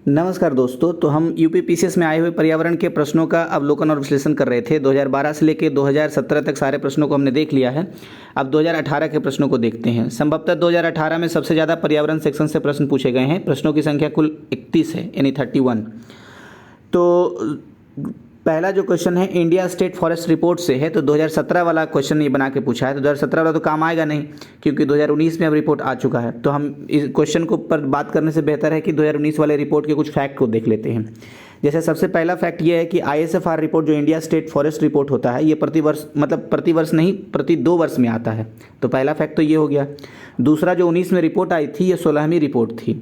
नमस्कार दोस्तों। तो हम यूपीपीसीएस में आए हुए पर्यावरण के प्रश्नों का अवलोकन और विश्लेषण कर रहे थे। 2012 से लेकर 2017 तक सारे प्रश्नों को हमने देख लिया है। अब 2018 के प्रश्नों को देखते हैं। संभवतः 2018 में सबसे ज़्यादा पर्यावरण सेक्शन से प्रश्न पूछे गए हैं। प्रश्नों की संख्या कुल 31 है, यानी 31। तो पहला जो क्वेश्चन है इंडिया स्टेट फॉरेस्ट रिपोर्ट से है। तो 2017 वाला क्वेश्चन ये बना के पूछा है। तो 2017 वाला तो काम आएगा नहीं, क्योंकि 2019 में अब रिपोर्ट आ चुका है। तो हम इस क्वेश्चन को पर बात करने से बेहतर है कि 2019 वाले रिपोर्ट के कुछ फैक्ट को देख लेते हैं। जैसे सबसे पहला फैक्ट ये है कि ISFR रिपोर्ट, जो इंडिया स्टेट फॉरेस्ट रिपोर्ट होता है, ये प्रतिवर्ष नहीं, प्रति 2 वर्ष में आता है। तो पहला फैक्ट तो ये हो गया। दूसरा, जो 19 में रिपोर्ट आई थी, ये 16वीं रिपोर्ट थी।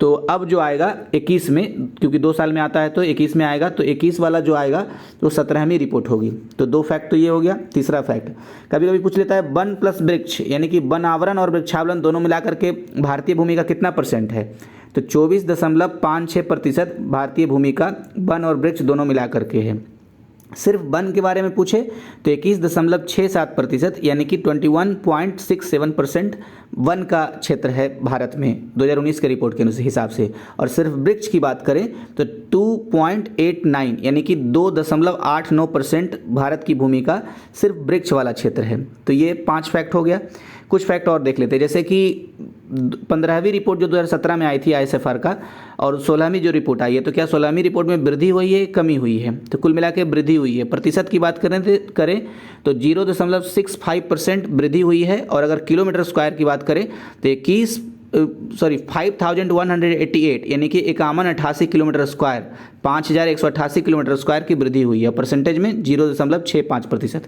तो अब जो आएगा 21 में, क्योंकि 2 साल में आता है तो 21 में आएगा, तो 21 वाला जो आएगा तो 17वीं रिपोर्ट होगी। तो 2 फैक्ट तो ये हो गया। तीसरा फैक्ट, कभी कभी पूछ लेता है वन प्लस वृक्ष, यानी कि वन आवरण और वृक्षावरण दोनों मिलाकर के भारतीय भूमि का कितना % है। तो 24.56% भारतीय भूमि का वन और वृक्ष दोनों मिलाकर के है। सिर्फ वन के बारे में पूछे तो 21.67%, यानी कि 21.67% वन का क्षेत्र है भारत में 2019 के रिपोर्ट के हिसाब से। और सिर्फ वृक्ष की बात करें तो 2.89, यानी कि 2.89% भारत की भूमि का सिर्फ वृक्ष वाला क्षेत्र है। तो ये 5 फैक्ट हो गया। कुछ फैक्ट और देख लेते हैं, जैसे कि 15वीं रिपोर्ट जो 2017 में आई थी ISFR का, और 16वीं जो रिपोर्ट आई है, तो क्या 16वीं रिपोर्ट में वृद्धि हुई है, कमी हुई है। तो कुल मिला के वृद्धि हुई है। प्रतिशत की बात करें तो 0.65% वृद्धि हुई है। और अगर किलोमीटर स्क्वायर की बात करें तो 5188, यानी कि 5188 किलोमीटर स्क्वायर, 5188 किलोमीटर स्क्वायर की वृद्धि हुई है। परसेंटेज में 0.65%।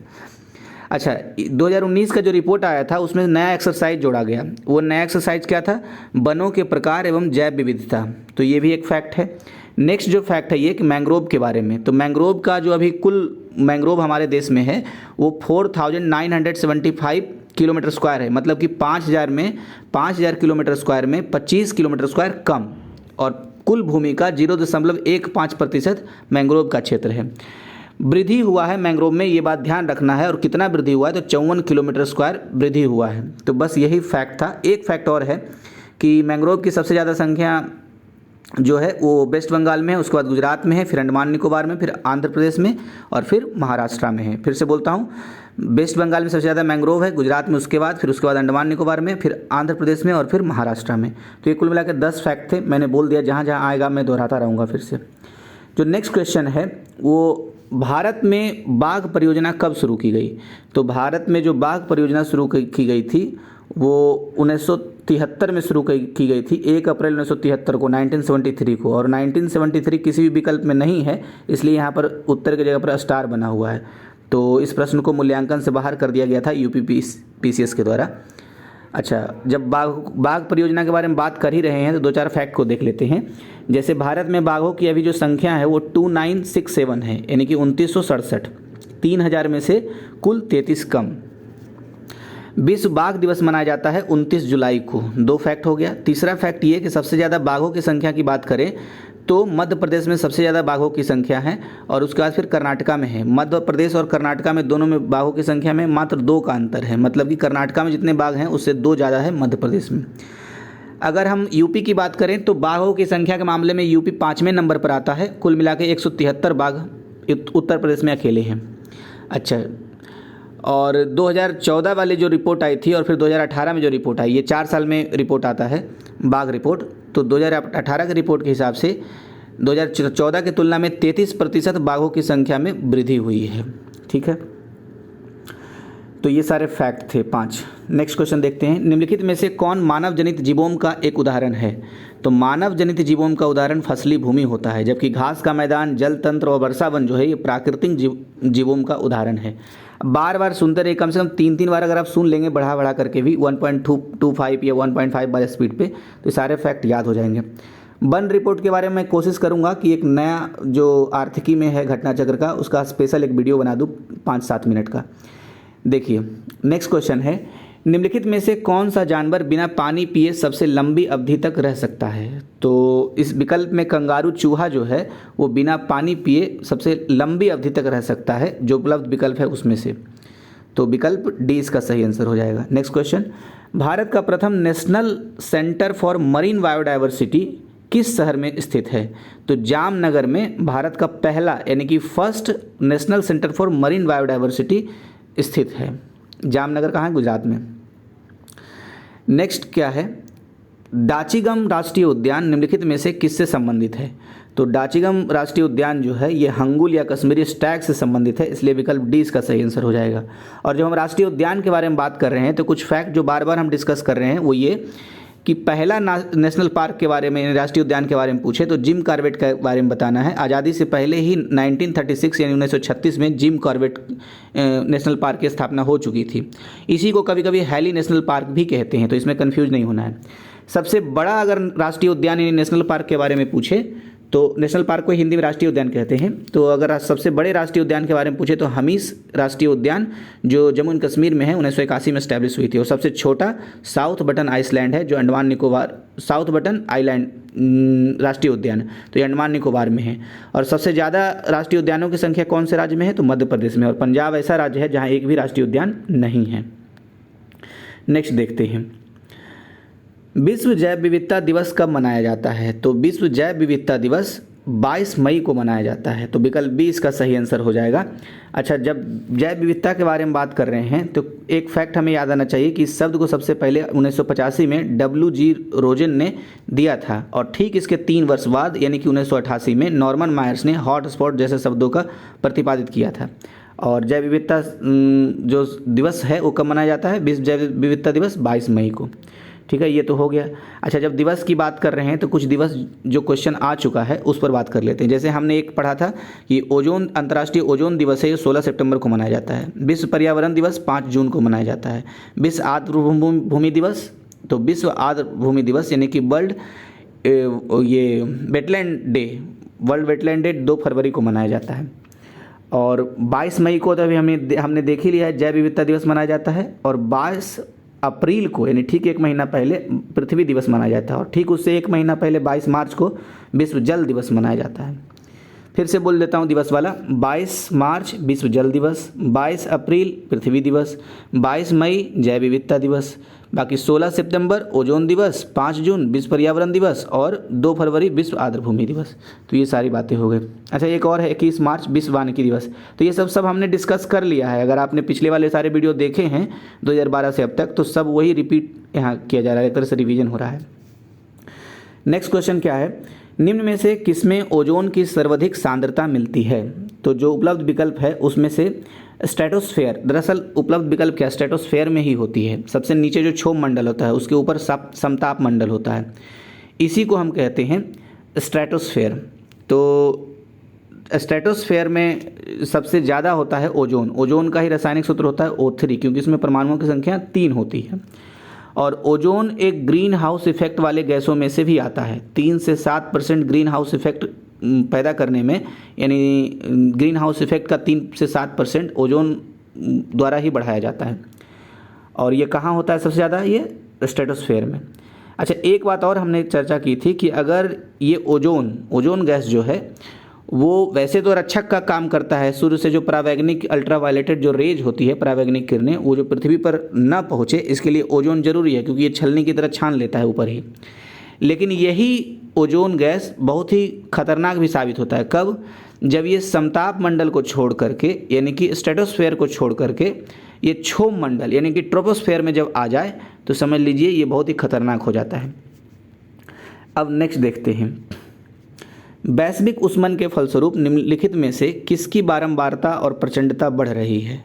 अच्छा, 2019 का जो रिपोर्ट आया था उसमें नया एक्सरसाइज जोड़ा गया। वो नया एक्सरसाइज क्या था? वनों के प्रकार एवं जैव विविधता। तो ये भी एक फैक्ट है। नेक्स्ट जो फैक्ट है ये कि मैंग्रोव के बारे में। तो मैंग्रोव का जो अभी कुल मैंग्रोव हमारे देश में है वो 4975 किलोमीटर स्क्वायर है। मतलब कि 5000 किलोमीटर स्क्वायर में 25 किलोमीटर स्क्वायर कम, और कुल भूमि का 0.15% मैंग्रोव का क्षेत्र है। वृद्धि हुआ है मैंग्रोव में, ये बात ध्यान रखना है। और कितना वृद्धि हुआ है? तो 54 किलोमीटर स्क्वायर वृद्धि हुआ है। तो बस यही फैक्ट था। एक फैक्ट और है कि मैंग्रोव की सबसे ज़्यादा संख्या जो है वो वेस्ट बंगाल में है, उसके बाद गुजरात में है, फिर अंडमान निकोबार में, फिर आंध्र प्रदेश में, और फिर महाराष्ट्र में है। फिर से बोलता हूँ, वेस्ट बंगाल में सबसे ज़्यादा मैंग्रोव है, गुजरात में उसके बाद, फिर उसके बाद अंडमान निकोबार में, फिर आंध्र प्रदेश में, और फिर महाराष्ट्र में। तो ये कुल मिलाकर 10 फैक्ट थे। मैंने बोल दिया, जहाँ जहाँ आएगा मैं दोहराता रहूँगा फिर से। जो नेक्स्ट क्वेश्चन है वो भारत में बाघ परियोजना कब शुरू की गई। तो भारत में जो बाघ परियोजना शुरू की गई थी वो 1973 में शुरू की गई थी। 1 अप्रैल 1973 को, 1973 को। और 1973 किसी भी विकल्प में नहीं है, इसलिए यहाँ पर उत्तर की जगह पर स्टार बना हुआ है। तो इस प्रश्न को मूल्यांकन से बाहर कर दिया गया था यूपीपीसीएस के द्वारा। अच्छा, जब बाघ परियोजना के बारे में बात कर ही रहे हैं तो 2-4 फैक्ट को देख लेते हैं। जैसे भारत में बाघों की अभी जो संख्या है वो 2967 है, यानी कि 2967, 3000 में से कुल 33 कम। विश्व बाघ दिवस मनाया जाता है 29 जुलाई को। 2 फैक्ट हो गया। तीसरा फैक्ट ये कि सबसे ज़्यादा बाघों की संख्या की बात करें तो मध्य प्रदेश में सबसे ज़्यादा बाघों की संख्या है, और उसके बाद फिर कर्नाटका में है। मध्य प्रदेश और कर्नाटका में दोनों में बाघों की संख्या में मात्र 2 का अंतर है। मतलब कि कर्नाटका में जितने बाघ हैं उससे 2 ज़्यादा है मध्य प्रदेश में। अगर हम यूपी की बात करें तो बाघों की संख्या के मामले में यूपी 5वें नंबर पर आता है। कुल मिला के 173 बाघ उत्तर प्रदेश में अकेले हैं। अच्छा, और 2014 वाली जो रिपोर्ट आई थी और फिर 2018 में जो रिपोर्ट आई, ये 4 साल में रिपोर्ट आता है बाघ रिपोर्ट। तो 2018 की रिपोर्ट के हिसाब से 2014 की तुलना में 33% बाघों की संख्या में वृद्धि हुई है। ठीक है, तो ये सारे फैक्ट थे 5। नेक्स्ट क्वेश्चन देखते हैं। निम्नलिखित में से कौन मानव जनित जीवोम का एक उदाहरण है। तो मानव जनित जीवोम का उदाहरण फसली भूमि होता है, जबकि घास का मैदान, जल तंत्र और वर्षा वन जो है ये प्राकृतिक जीवोम का उदाहरण है। बार बार सुनते रहे, कम से कम 3-3 बार अगर आप सुन लेंगे बढ़ा करके भी 1.25 या 1.5 वाले स्पीड पे, तो सारे फैक्ट याद हो जाएंगे। वन रिपोर्ट के बारे में कोशिश करूंगा कि एक नया जो आर्थिकी में है घटना चक्र का, उसका स्पेशल एक वीडियो बना दूँ 5-7 मिनट का। देखिए, नेक्स्ट क्वेश्चन है, निम्नलिखित में से कौन सा जानवर बिना पानी पिए सबसे लंबी अवधि तक रह सकता है। तो इस विकल्प में कंगारू चूहा जो है वो बिना पानी पिए सबसे लंबी अवधि तक रह सकता है, जो उपलब्ध विकल्प है उसमें से। तो विकल्प डी इसका सही आंसर हो जाएगा। नेक्स्ट क्वेश्चन, भारत का प्रथम national centre for marine biodiversity किस शहर में स्थित है? तो जामनगर में भारत का पहला यानी कि first national centre for marine biodiversity स्थित है। जामनगर कहाँ है? गुजरात में। नेक्स्ट क्या है? डाचीगम राष्ट्रीय उद्यान निम्नलिखित में से किससे संबंधित है? तो डाचीगम राष्ट्रीय उद्यान जो है ये हंगुल या कश्मीरी स्टैग से संबंधित है, इसलिए विकल्प डी इसका सही आंसर हो जाएगा। और जब हम राष्ट्रीय उद्यान के बारे में बात कर रहे हैं तो कुछ फैक्ट जो बार बार हम डिस्कस कर रहे हैं वो ये कि पहला नेशनल पार्क के बारे में, राष्ट्रीय उद्यान के बारे में पूछे तो जिम कॉर्बेट के बारे में बताना है। आज़ादी से पहले ही 1936 यानी 1936 में जिम कॉर्बेट नेशनल पार्क की स्थापना हो चुकी थी। इसी को कभी कभी हैली नेशनल पार्क भी कहते हैं, तो इसमें कन्फ्यूज नहीं होना है। सबसे बड़ा अगर राष्ट्रीय उद्यान यानी नेशनल पार्क के बारे में पूछे तो नेशनल पार्क को हिंदी में राष्ट्रीय उद्यान कहते हैं। तो अगर सबसे बड़े राष्ट्रीय उद्यान के बारे में पूछे तो हमीस राष्ट्रीय उद्यान जो जम्मू एंड कश्मीर में है 1981 में स्टैब्लिश हुई थी। और सबसे छोटा साउथ बटन आइसलैंड है जो Andaman Nicobar, south button island राष्ट्रीय उद्यान, तो ये अंडमान निकोबार में है। और सबसे ज़्यादा राष्ट्रीय उद्यानों की संख्या कौन से राज्य में है? तो मध्य प्रदेश में। और पंजाब ऐसा राज्य है जहाँ एक भी राष्ट्रीय उद्यान नहीं है। नेक्स्ट देखते हैं, विश्व जैव विविधता दिवस कब मनाया जाता है? तो विश्व जैव विविधता दिवस 22 मई को मनाया जाता है, तो विकल्प बी इसका सही आंसर हो जाएगा। अच्छा, जब जैव विविधता के बारे में बात कर रहे हैं तो एक फैक्ट हमें याद आना चाहिए कि इस शब्द को सबसे पहले 1985 में WG रोजेन ने दिया था, और ठीक इसके 3 वर्ष बाद यानी कि 1988 में नॉर्मन मायर्स ने हॉटस्पॉट जैसे शब्दों का प्रतिपादित किया था। और जैव विविधता जो दिवस है वो कब मनाया जाता है? विश्व जैव विविधता दिवस 22 मई को। ठीक है, ये तो हो गया। अच्छा, जब दिवस की बात कर रहे हैं तो कुछ दिवस जो क्वेश्चन आ चुका है उस पर बात कर लेते हैं। जैसे हमने एक पढ़ा था कि ओजोन, अंतर्राष्ट्रीय ओजोन दिवस है, ये 16 सितंबर को मनाया जाता है। विश्व पर्यावरण दिवस 5 जून को मनाया जाता है। विश्व आर्द्र भूमि दिवस, तो विश्व आर्द्र भूमि दिवस यानी कि वर्ल्ड ये wetland day, world wetland day 2 फरवरी को मनाया जाता है। और 22 मई को तो अभी हमने देख ही लिया है, जैव विविधता दिवस मनाया जाता है। और 22 अप्रैल को यानी ठीक 1 महीना पहले पृथ्वी दिवस मनाया जाता है। और ठीक उससे 1 महीना पहले 22 मार्च को विश्व जल दिवस मनाया जाता है। फिर से बोल देता हूँ दिवस वाला, 22 मार्च विश्व जल दिवस, 22 अप्रैल पृथ्वी दिवस, 22 मई जैव विविधता दिवस, बाकी 16 सितंबर ओजोन दिवस, 5 जून विश्व पर्यावरण दिवस और 2 फरवरी विश्व आर्द्र भूमि दिवस। तो ये सारी बातें हो गई। अच्छा, एक और है 21 मार्च विश्व वानिकी दिवस। तो ये सब हमने डिस्कस कर लिया है। अगर आपने पिछले वाले सारे वीडियो देखे हैं 2012 से अब तक, तो सब वही रिपीट यहाँ किया जा रहा है, एक तरह से रिविजन हो रहा है। नेक्स्ट क्वेश्चन क्या है, निम्न में से किसमें ओजोन की सर्वाधिक सांद्रता मिलती है? तो जो उपलब्ध विकल्प है उसमें से स्ट्रेटोस्फेयर, दरअसल उपलब्ध विकल्प क्या स्ट्रेटोस्फेयर में ही होती है। सबसे नीचे जो क्षोभ मंडल होता है उसके ऊपर समताप मंडल होता है, इसी को हम कहते हैं स्ट्रेटोस्फेयर। तो स्ट्रेटोस्फेयर में सबसे ज़्यादा होता है ओजोन। ओजोन का ही रासायनिक सूत्र होता है O3, क्योंकि इसमें परमाणुओं की संख्या 3 होती है। और ओजोन एक ग्रीन हाउस इफेक्ट वाले गैसों में से भी आता है। 3 से 7% ग्रीन हाउस इफेक्ट पैदा करने में, यानी ग्रीन हाउस इफेक्ट का 3 से 7% ओजोन द्वारा ही बढ़ाया जाता है। और ये कहाँ होता है सबसे ज़्यादा? ये स्ट्रेटोस्फेयर में। अच्छा, एक बात और हमने चर्चा की थी कि अगर ये ओजोन गैस जो है वो वैसे तो रक्षक का काम करता है, सूर्य से जो परावैंगनिक अल्ट्रावायलेटेड जो रेज होती है, परावैंगनिक किरणें, वो जो पृथ्वी पर न पहुँचे इसके लिए ओजोन जरूरी है, क्योंकि ये छलनी की तरह छान लेता है ऊपर ही। लेकिन यही ओजोन गैस बहुत ही खतरनाक भी साबित होता है। कब? जब ये समताप मंडल को छोड़ करके यानी कि स्ट्रेटोस्फेयर को छोड़ करके ये क्षोभ मंडल यानी कि ट्रोपोस्फेयर में जब आ जाए तो समझ लीजिए ये बहुत ही खतरनाक हो जाता है। अब नेक्स्ट देखते हैं, वैश्विक उष्मन के फलस्वरूप निम्नलिखित में से किसकी बारंबारता और प्रचंडता बढ़ रही है?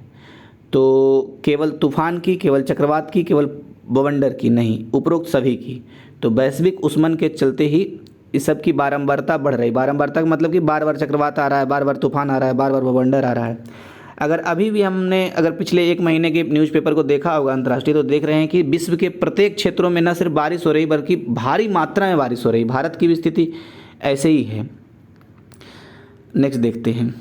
तो केवल तूफान की, केवल चक्रवात की, केवल बवंडर की? नहीं, उपरोक्त सभी की। तो वैश्विक उष्मन के चलते ही इस सब की बारंबारता बढ़ रही। बारंबारता का मतलब कि बार बार चक्रवात आ रहा है, बार बार तूफान आ रहा है, बार बार बवंडर आ रहा है। अगर अभी भी हमने अगर पिछले 1 महीने के न्यूज़पेपर को देखा होगा अंतर्राष्ट्रीय, तो देख रहे हैं कि विश्व के प्रत्येक क्षेत्रों में न सिर्फ बारिश हो रही बल्कि भारी मात्रा में बारिश हो रही। भारत की भी स्थिति ऐसे ही है। नेक्स्ट देखते हैं,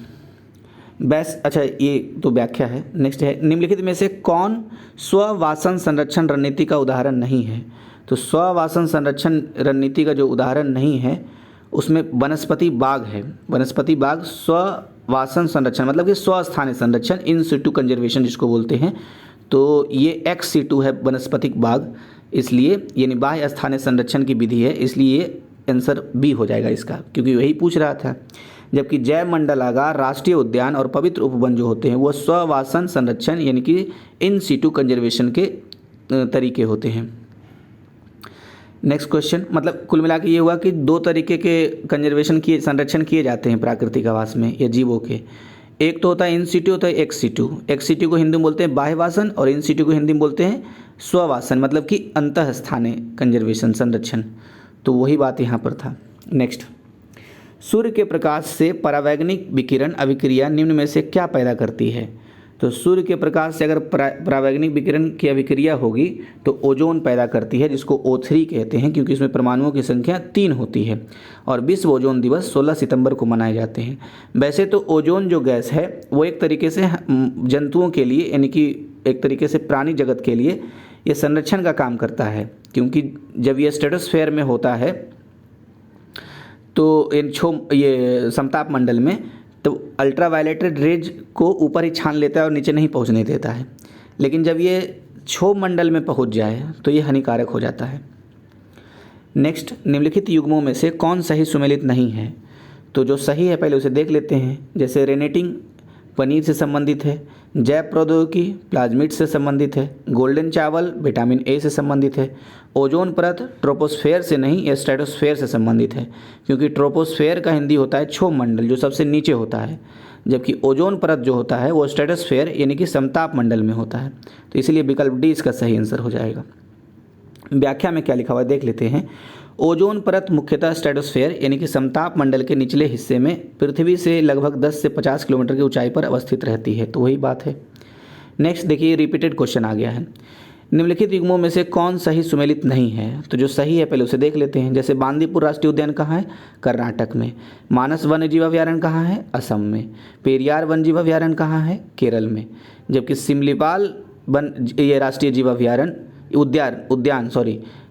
अच्छा ये तो व्याख्या है। नेक्स्ट है, निम्नलिखित में से कौन स्ववासन संरक्षण रणनीति का उदाहरण नहीं है? तो स्ववासन संरक्षण रणनीति का जो उदाहरण नहीं है उसमें वनस्पति बाग है। वनस्पति बाग स्ववासन संरक्षण मतलब कि स्वस्थानीय संरक्षण, इन सिटू कंजर्वेशन जिसको बोलते हैं। तो ये ex situ है वनस्पतिक बाग, इसलिए ये बाह्य स्थानीय संरक्षण की विधि है, इसलिए आंसर बी हो जाएगा इसका, क्योंकि वही पूछ रहा था। जबकि जैव मंडलागार, राष्ट्रीय उद्यान और पवित्र उपवन जो होते हैं वो स्ववासन संरक्षण यानी कि इन सीटू कंजर्वेशन के तरीके होते हैं। नेक्स्ट क्वेश्चन, मतलब कुल मिला के ये हुआ कि दो तरीके के कंजर्वेशन किए, संरक्षण किए जाते हैं प्राकृतिक आवास में या जीवों के। एक तो होता है इन सीटू, होता है एक्स सीटू। एक्स सीटू को हिंदी में बोलते हैं बाह्यवासन और इन सीटू को हिंदी में बोलते हैं स्ववासन, मतलब कि अंतःस्थानीय कंजर्वेशन, संरक्षण। तो वही बात यहाँ पर था। नेक्स्ट, सूर्य के प्रकाश से परावैंगनिक विकिरण अभिक्रिया निम्न में से क्या पैदा करती है? तो सूर्य के प्रकाश से अगर परावैंगनिक विकिरण की अभिक्रिया होगी तो ओजोन पैदा करती है, जिसको O3 कहते हैं, क्योंकि इसमें परमाणुओं की संख्या 3 होती है। और विश्व ओजोन दिवस 16 सितंबर को मनाए जाते हैं। वैसे तो ओजोन जो गैस है वो एक तरीके से जंतुओं के लिए, यानी कि एक तरीके से प्राणी जगत के लिए ये संरक्षण का काम करता है, क्योंकि जब ये स्ट्रेटोस्फेयर में होता है तो ये समताप मंडल में, तो अल्ट्रावायलेट रेज को ऊपर ही छान लेता है और नीचे नहीं पहुंचने देता है। लेकिन जब ये क्षोभ मंडल में पहुंच जाए तो ये हानिकारक हो जाता है। नेक्स्ट, निम्नलिखित युग्मों में से कौन सही सुमेलित नहीं है? तो जो सही है पहले उसे देख लेते हैं। जैसे रेनेटिंग पनीर से संबंधित है, जैव प्रौद्योगिकी प्लाज्मिड से संबंधित है, गोल्डन चावल विटामिन ए से संबंधित है, ओजोन परत ट्रोपोस्फेयर से नहीं या स्ट्रेटोस्फेयर से संबंधित है, क्योंकि ट्रोपोस्फेयर का हिंदी होता है क्षोभ मंडल जो सबसे नीचे होता है, जबकि ओजोन परत जो होता है वो स्ट्रेटोस्फेयर यानी कि समताप मंडल में होता है। तो इसलिए विकल्प डी इसका सही आंसर हो जाएगा। व्याख्या में क्या लिखा हुआ है देख लेते हैं। ओजोन परत मुख्यतः स्ट्रेटोस्फेयर यानी कि समताप मंडल के निचले हिस्से में पृथ्वी से लगभग 10 से 50 किलोमीटर की ऊंचाई पर अवस्थित रहती है। तो वही बात है। नेक्स्ट देखिए, रिपीटेड क्वेश्चन आ गया है। निम्नलिखित युग्मों में से कौन सही सुमेलित नहीं है? तो जो सही है पहले उसे देख लेते हैं। जैसे बांदीपुर राष्ट्रीय उद्यान कहाँ है? कर्नाटक में। मानस वन्य जीव अभयारण्य कहाँ है? असम में। पेरियार वन्य जीव अभयारण्य कहाँ है? केरल में। जबकि सिमलीपाल ये राष्ट्रीय जीव अभयारण्य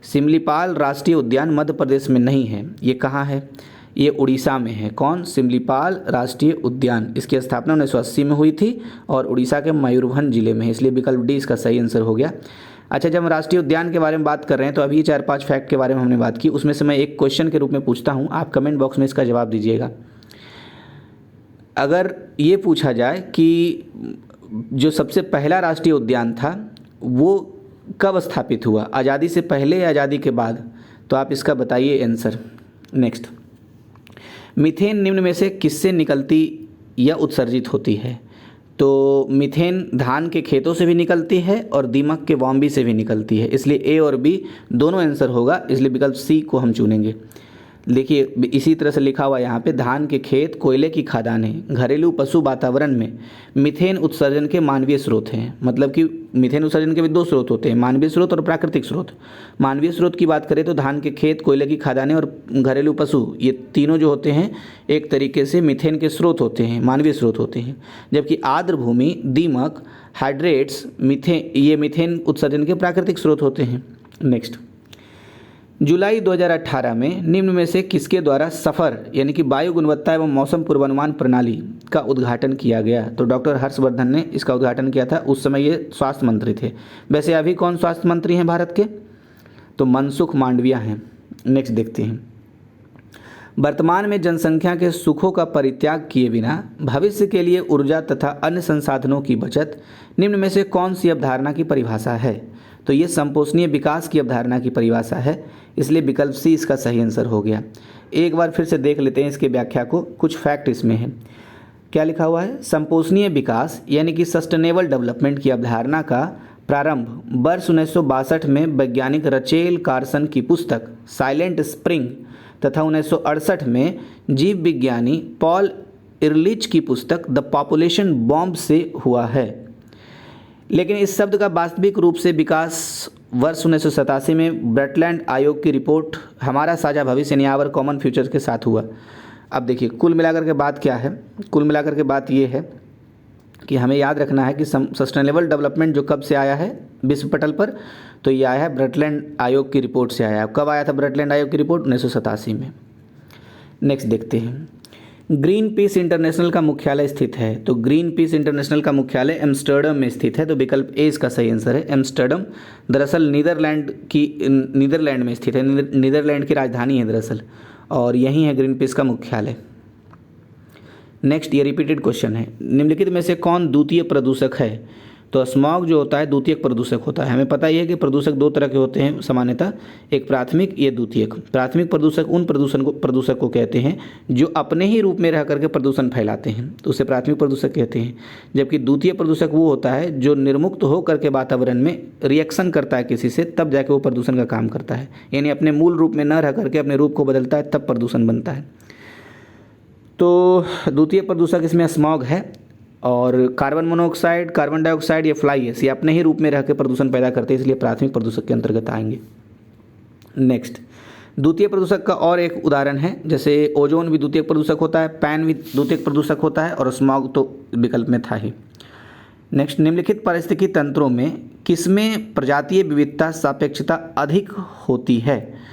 सिमलीपाल राष्ट्रीय उद्यान मध्य प्रदेश में नहीं है। ये कहाँ है? ये उड़ीसा में है। कौन? सिमलीपाल राष्ट्रीय उद्यान। इसकी स्थापना 1980 में हुई थी और उड़ीसा के मयूरभंज जिले में है, इसलिए विकल्प डी इसका सही आंसर हो गया। अच्छा, जब हम राष्ट्रीय उद्यान के बारे में बात कर रहे हैं तो अभी 4-5 फैक्ट के बारे में हमने बात की, उसमें से मैं एक क्वेश्चन के रूप में पूछता हूँ, आप कमेंट बॉक्स में इसका जवाब दीजिएगा। अगर ये पूछा जाए कि जो सबसे पहला राष्ट्रीय उद्यान था वो कब स्थापित हुआ, आज़ादी से पहले या आज़ादी के बाद, तो आप इसका बताइए आंसर। नेक्स्ट, मीथेन निम्न में से किससे निकलती या उत्सर्जित होती है? तो मीथेन धान के खेतों से भी निकलती है और दीमक के वॉम्बी से भी निकलती है, इसलिए ए और बी दोनों आंसर होगा, इसलिए विकल्प सी को हम चुनेंगे। देखिए इसी तरह से लिखा हुआ यहाँ पे, धान के खेत, कोयले की खदानें, घरेलू पशु वातावरण में मीथेन उत्सर्जन के मानवीय स्रोत हैं। मतलब कि मीथेन उत्सर्जन के भी 2 स्रोत होते हैं, मानवीय स्रोत और प्राकृतिक स्रोत। मानवीय स्रोत की बात करें तो धान के खेत, कोयले की खदानें और घरेलू पशु, ये तीनों जो होते हैं एक तरीके से मीथेन के स्रोत होते हैं, मानवीय स्रोत होते हैं। जबकि आर्द्र भूमि, दीमक, हाइड्रेट्स ये मीथेन उत्सर्जन के प्राकृतिक स्रोत होते हैं। नेक्स्ट, जुलाई 2018 में निम्न में से किसके द्वारा सफ़र यानी कि वायु गुणवत्ता एवं मौसम पूर्वानुमान प्रणाली का उद्घाटन किया गया? तो डॉक्टर हर्षवर्धन ने इसका उद्घाटन किया था। उस समय ये स्वास्थ्य मंत्री थे। वैसे अभी कौन स्वास्थ्य मंत्री हैं भारत के? तो मनसुख मांडविया हैं। नेक्स्ट देखते हैं, वर्तमान में जनसंख्या के सुखों का परित्याग किए बिना भविष्य के लिए ऊर्जा तथा अन्य संसाधनों की बचत निम्न में से कौन सी अवधारणा की परिभाषा है? तो ये संपोषणीय विकास की अवधारणा की परिभाषा है, इसलिए विकल्प सी इसका सही आंसर हो गया। एक बार फिर से देख लेते हैं इसके व्याख्या को, कुछ फैक्ट इसमें है। क्या लिखा हुआ है? संपोषणीय विकास यानी कि सस्टेनेबल डेवलपमेंट की अवधारणा का प्रारंभ वर्ष 1962 में वैज्ञानिक रचेल कार्सन की पुस्तक साइलेंट स्प्रिंग तथा 1968 में जीव विज्ञानी पॉल इरलिच की पुस्तक द पॉपुलेशन बॉम्ब से हुआ है। लेकिन इस शब्द का वास्तविक रूप से विकास वर्ष 1987 में ब्रटलैंड आयोग की रिपोर्ट हमारा साझा भविष्य यानी आवर कॉमन फ्यूचर के साथ हुआ। अब देखिए कुल मिलाकर के बात क्या है? कुल मिलाकर के बात ये है कि हमें याद रखना है कि सस्टेनेबल डेवलपमेंट जो कब से आया है विश्व पटल पर, तो ये आया है ब्रटलैंड आयोग की रिपोर्ट से आया है। कब आया था ब्रटलैंड आयोग की रिपोर्ट? 1987 में। नेक्स्ट देखते हैं, ग्रीन पीस इंटरनेशनल का मुख्यालय स्थित है। तो ग्रीन पीस इंटरनेशनल का मुख्यालय एम्स्टर्डम में स्थित है, तो विकल्प ए इसका सही आंसर है। एम्स्टर्डम दरअसल नीदरलैंड में स्थित है, नीदरलैंड की राजधानी है दरअसल। और यहीं है ग्रीन पीस का मुख्यालय। नेक्स्ट, ये रिपीटेड क्वेश्चन है, निम्नलिखित में से कौन द्वितीय प्रदूषक है? तो स्मॉग जो होता है द्वितीयक प्रदूषक होता है। हमें पता ही है कि प्रदूषक दो तरह के होते हैं सामान्यतः, एक प्राथमिक, ये द्वितीयक। प्राथमिक प्रदूषक उन प्रदूषक को कहते हैं जो अपने ही रूप में रह करके प्रदूषण फैलाते हैं, तो उसे प्राथमिक प्रदूषक कहते हैं। जबकि द्वितीय प्रदूषक वो होता है जो निर्मुक्त हो करके वातावरण में रिएक्शन करता है किसी से, तब जाके वो प्रदूषण का काम करता है, यानी अपने मूल रूप में न रह करके अपने रूप को बदलता है, तब प्रदूषण बनता है। तो द्वितीय प्रदूषक इसमें स्मॉग है। और कार्बन मोनोऑक्साइड, कार्बन डाइऑक्साइड, ये फ्लाई एश, ये अपने ही रूप में रह के प्रदूषण पैदा करते हैं, इसलिए प्राथमिक प्रदूषक के अंतर्गत आएंगे। नेक्स्ट, द्वितीय प्रदूषक का और एक उदाहरण है, जैसे ओजोन भी द्वितीय प्रदूषक होता है, पैन भी द्वितीय प्रदूषक होता है, और स्मॉग तो विकल्प में था ही। नेक्स्ट, निम्नलिखित पारिस्थितिकी तंत्रों में किसमें प्रजातीय विविधता सापेक्षता अधिक होती है?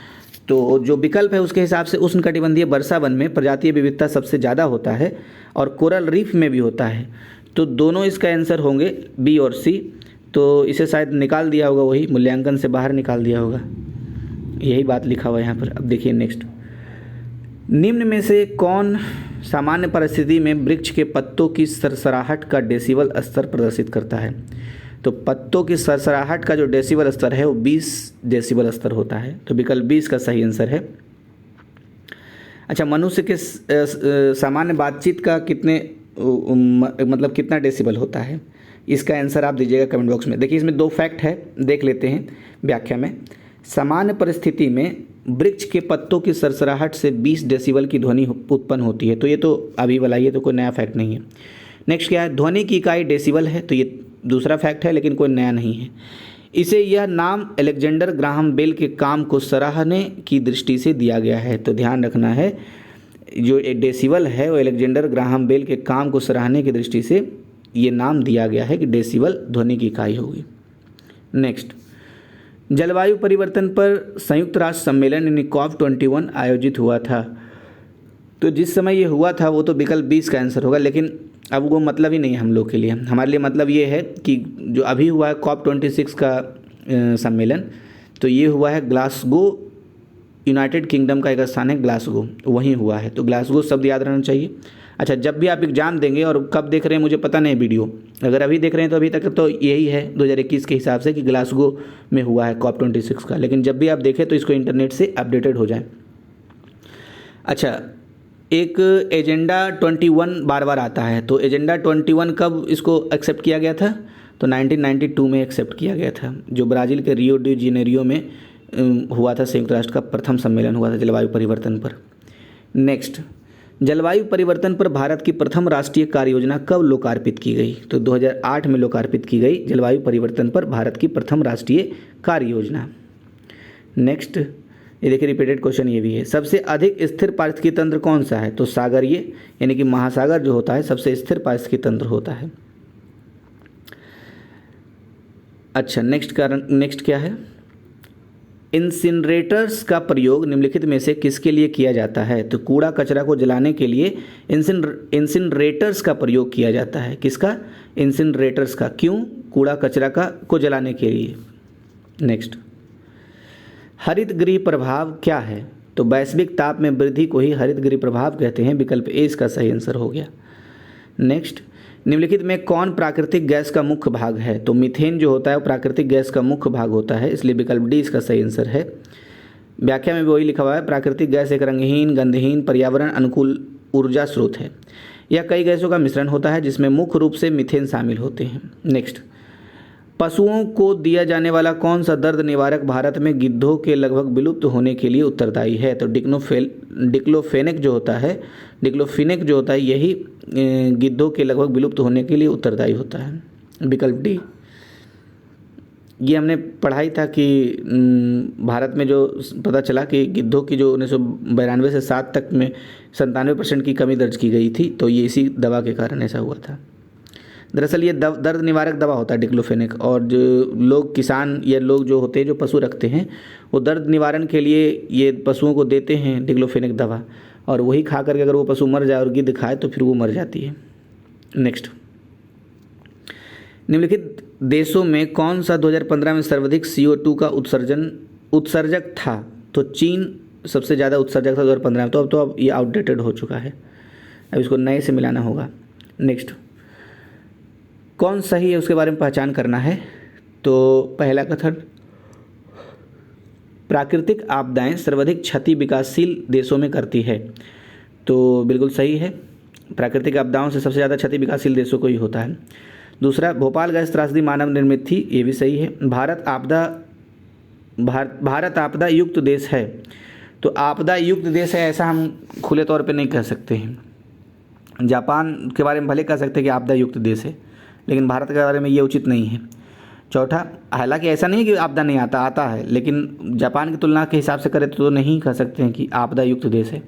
तो जो विकल्प है उसके हिसाब से उष्णकटिबंधीय वर्षा वन में प्रजातीय विविधता सबसे ज़्यादा होता है, और कोरल रीफ में भी होता है। तो दोनों इसका आंसर होंगे बी और सी। तो इसे शायद निकाल दिया होगा, वही मूल्यांकन से बाहर निकाल दिया होगा, यही बात लिखा हुआ है यहाँ पर। अब देखिए नेक्स्ट, निम्न में से कौन सामान्य परिस्थिति में वृक्ष के पत्तों की सरसराहट का डेसिबल स्तर प्रदर्शित करता है? तो पत्तों की सरसराहट का जो डेसिबल स्तर है वो 20 डेसिबल स्तर होता है, तो विकल्प 20 का सही आंसर है। अच्छा, मनुष्य के सामान्य बातचीत का कितना डेसिबल होता है? इसका आंसर आप दीजिएगा कमेंट बॉक्स में। देखिए इसमें दो फैक्ट है, देख लेते हैं व्याख्या में। सामान्य परिस्थिति में वृक्ष के पत्तों की सरसराहट से 20 डेसिबल की ध्वनि उत्पन्न होती है, तो ये तो अभी वाला, ये तो कोई नया फैक्ट नहीं है। नेक्स्ट क्या है, ध्वनि की इकाई डेसिबल है, तो ये दूसरा फैक्ट है लेकिन कोई नया नहीं है। इसे यह नाम अलेक्जेंडर ग्राहम बेल के काम को सराहने की दृष्टि से दिया गया है, तो ध्यान रखना है जो डेसिबल है वो अलेक्जेंडर ग्राहम बेल के काम को सराहने की दृष्टि से ये नाम दिया गया है कि डेसिबल ध्वनि की इकाई होगी। नेक्स्ट, जलवायु परिवर्तन पर संयुक्त राष्ट्र सम्मेलन यानी COP21 आयोजित हुआ था, तो जिस समय ये हुआ था वो तो विकल्प 20 का आंसर होगा, लेकिन अब वो मतलब ही नहीं है हम लोग के लिए। हमारे लिए मतलब ये है कि जो अभी हुआ है COP26 का सम्मेलन, तो ये हुआ है ग्लासगो, यूनाइटेड किंगडम का एक स्थान है ग्लासगो, वहीं हुआ है, तो ग्लासगो शब्द याद रहना चाहिए। अच्छा, जब भी आप एग्जाम देंगे, और कब देख रहे हैं मुझे पता नहीं वीडियो, अगर अभी देख रहे हैं तो अभी तक तो यही है 2021 के हिसाब से कि ग्लासगो में हुआ है COP26 का, लेकिन जब भी आप देखें तो इसको इंटरनेट से अपडेटेड हो जाए। अच्छा, एक एजेंडा 21 बार बार आता है, तो एजेंडा 21 कब इसको एक्सेप्ट किया गया था? तो 1992 में एक्सेप्ट किया गया था, जो ब्राज़ील के रियो डी जेनेरियो में हुआ था, संयुक्त राष्ट्र का प्रथम सम्मेलन हुआ था जलवायु परिवर्तन पर। नेक्स्ट, जलवायु परिवर्तन पर भारत की प्रथम राष्ट्रीय कार्य योजना कब लोकार्पित की गई? तो 2008 में लोकार्पित की गई जलवायु परिवर्तन पर भारत की प्रथम राष्ट्रीय कार्य योजना। नेक्स्ट, ये देखिए रिपीटेड क्वेश्चन ये भी है, सबसे अधिक स्थिर पारिस्थितिकी तंत्र कौन सा है? तो सागरीय, यानी कि महासागर जो होता है सबसे स्थिर पारिस्थितिकी तंत्र होता है। अच्छा, नेक्स्ट क्या है, इंसिनरेटर्स का प्रयोग निम्नलिखित में से किसके लिए किया जाता है? तो कूड़ा कचरा को जलाने के लिए इंसिनरेटर्स का प्रयोग किया जाता है। किसका? इंसिनरेटर्स का। क्यों? कूड़ा कचरा को जलाने के लिए। नेक्स्ट, हरित गृह प्रभाव क्या है? तो वैश्विक ताप में वृद्धि को ही हरित गृह प्रभाव कहते हैं, विकल्प ए इसका सही आंसर हो गया। नेक्स्ट, निम्नलिखित में कौन प्राकृतिक गैस का मुख्य भाग है? तो मीथेन जो होता है वो प्राकृतिक गैस का मुख्य भाग होता है, इसलिए विकल्प डी इसका सही आंसर है। व्याख्या में भी वही लिखा हुआ है, प्राकृतिक गैस एक रंगहीन, गंधहीन, पर्यावरण अनुकूल ऊर्जा स्रोत है। यह कई गैसों का मिश्रण होता है जिसमें मुख्य रूप से मीथेन शामिल होते हैं। नेक्स्ट, पशुओं को दिया जाने वाला कौन सा दर्द निवारक भारत में गिद्धों के लगभग विलुप्त होने के लिए उत्तरदायी है? तो डिक्लोफेनेक जो होता है यही गिद्धों के लगभग विलुप्त होने के लिए उत्तरदायी होता है, विकल्प डी। ये हमने पढ़ाई था कि भारत में जो पता चला कि गिद्धों की जो 1992 से 7 तक में 97% की कमी दर्ज की गई थी, तो ये इसी दवा के कारण ऐसा हुआ था। दरअसल ये दर्द निवारक दवा होता है डिक्लोफेनेक, और जो लोग किसान या लोग जो होते हैं जो पशु रखते हैं वो दर्द निवारण के लिए ये पशुओं को देते हैं डिक्लोफेनेक दवा, और वही खा करके अगर वो पशु मर जाए और गिद्ध खाए तो फिर वो मर जाती है। नेक्स्ट, निम्नलिखित देशों में कौन सा 2015 में सर्वाधिक CO2 का उत्सर्जक था? तो चीन सबसे ज़्यादा उत्सर्जक था 2015 में, तो अब ये आउटडेटेड हो चुका है, अब इसको नए से मिलाना होगा। नेक्स्ट, कौन सही है उसके बारे में पहचान करना है। तो पहला कथन, प्राकृतिक आपदाएं सर्वाधिक क्षति विकासशील देशों में करती है, तो बिल्कुल सही है। प्राकृतिक आपदाओं से सबसे ज़्यादा क्षति विकासशील देशों को ही होता है। दूसरा, भोपाल गैस त्रासदी मानव निर्मित थी, ये भी सही है। भारत आपदा युक्त देश है, तो आपदा युक्त देश है ऐसा हम खुले तौर पे नहीं कह सकते हैं। जापान के बारे में भले कह सकते हैं कि आपदा युक्त देश है, लेकिन भारत के बारे में ये उचित नहीं है। चौथा, हालांकि ऐसा नहीं है कि आपदा नहीं आता है, लेकिन जापान की तुलना के हिसाब से करें तो नहीं कह सकते हैं कि आपदा युक्त देश है।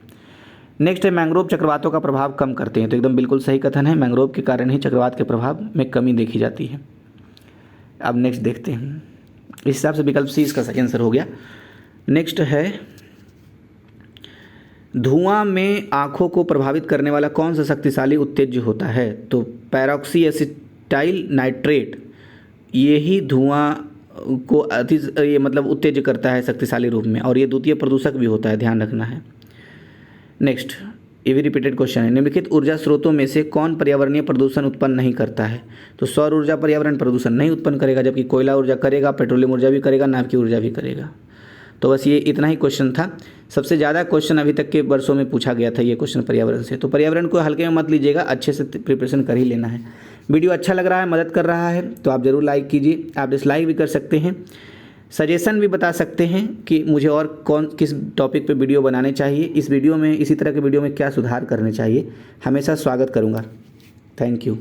नेक्स्ट है, मैंग्रोव चक्रवातों का प्रभाव कम करते हैं, तो एकदम बिल्कुल सही कथन है, मैंग्रोव के कारण ही चक्रवात के प्रभाव में कमी देखी जाती है। अब नेक्स्ट देखते हैं, इस हिसाब से विकल्प सी इसका सही आंसर हो गया। नेक्स्ट है, धुआं में आँखों को प्रभावित करने वाला कौन सा शक्तिशाली उत्तेज्य होता है। तो पैरोक्सी एसिटाइल नाइट्रेट, यही धुआं को ये मतलब उत्तेज करता है शक्तिशाली रूप में, और ये द्वितीय प्रदूषक भी होता है, ध्यान रखना है। नेक्स्ट, ये भी रिपीटेड क्वेश्चन है, निम्नलिखित ऊर्जा स्रोतों में से कौन पर्यावरणीय प्रदूषण उत्पन्न नहीं करता है। तो सौर ऊर्जा पर्यावरण प्रदूषण नहीं उत्पन्न करेगा, जबकि कोयला ऊर्जा करेगा, पेट्रोलियम ऊर्जा भी करेगा, नाभ की ऊर्जा भी करेगा। तो बस ये इतना ही क्वेश्चन था। सबसे ज़्यादा क्वेश्चन अभी तक के वर्षों में पूछा गया था ये क्वेश्चन पर्यावरण से, तो पर्यावरण को हल्के में मत लीजिएगा, अच्छे से प्रिपरेशन कर ही लेना है। वीडियो अच्छा लग रहा है, मदद कर रहा है, तो आप ज़रूर लाइक कीजिए। आप डिसलाइक भी कर सकते हैं, सजेशन भी बता सकते हैं कि मुझे और किस टॉपिक पे वीडियो बनाने चाहिए, इस वीडियो में इसी तरह के वीडियो में क्या सुधार करने चाहिए। हमेशा स्वागत करूँगा। Thank you.